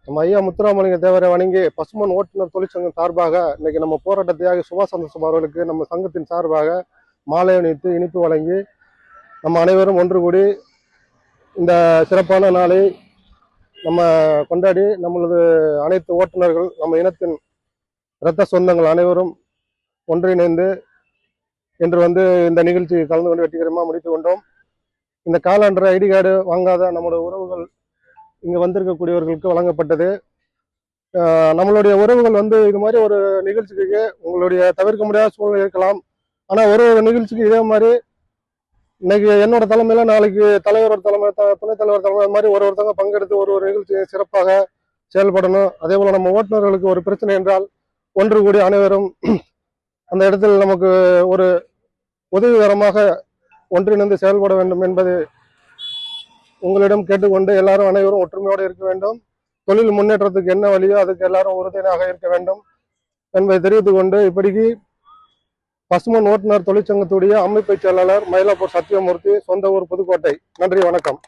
நம்ம ஐயா முத்துராமலிங்க தேவரை வணங்கி பசுமன் ஓட்டுநர் தொழிற்சங்கம் சார்பாக இன்னைக்கு நம்ம போராட்ட தியாகி சுபாஷ் சந்திரசோம் அவர்களுக்கு நம்ம சங்கத்தின் சார்பாக மாலை அணிவித்து இனிப்பு வழங்கி நம்ம அனைவரும் ஒன்று கூடி இந்த சிறப்பான நாளை நம்ம கொண்டாடி நம்மளது அனைத்து ஓட்டுநர்கள் நம்ம இனத்தின் இரத்த சொந்தங்கள் அனைவரும் ஒன்றிணைந்து இன்று இந்த நிகழ்ச்சி கலந்து கொண்டு வெற்றிகரமாக முடித்து கொண்டோம். இந்த காலாண்டர் ஐடி கார்டு வாங்காத நம்முடைய உறவுகள் இங்கே வந்திருக்கக்கூடியவர்களுக்கு வழங்கப்பட்டது. நம்மளுடைய உறவுகள் இது மாதிரி ஒரு நிகழ்ச்சிக்கு உங்களுடைய தவிர்க்க முடியாத சூழ்நிலை இருக்கலாம். ஆனால் ஒரு நிகழ்ச்சிக்கு இதே மாதிரி இன்னைக்கு என்னோட தலைமையில நாளைக்கு தலைவரோட தலைமை துணைத் தலைவர் தலைமை மாதிரி ஒருத்தங்க பங்கெடுத்து ஒரு நிகழ்ச்சி சிறப்பாக செயல்படணும். அதே போல நம்ம ஓட்டுநர்களுக்கு ஒரு பிரச்சனை என்றால் ஒன்று கூடி அனைவரும் அந்த இடத்தில் நமக்கு ஒரு உதவிகரமாக ஒன்றிணைந்து செயல்பட வேண்டும் என்பது உங்களிடம் கேட்டுக்கொண்டு எல்லாரும் அனைவரும் ஒற்றுமையோடு இருக்க வேண்டும். தொழில் முன்னேற்றத்துக்கு என்ன வழியோ அதுக்கு எல்லாரும் உறுதுணையாக இருக்க வேண்டும் என்பதை தெரிவித்துக் கொண்டு இப்படிக்கு பசுமன் ஓட்டுநர் தொழிற்சங்கத்துடைய அமைப்பு செயலாளர் மயிலாப்பூர் சத்தியமூர்த்தி, சொந்த ஊர் புதுக்கோட்டை. நன்றி, வணக்கம்.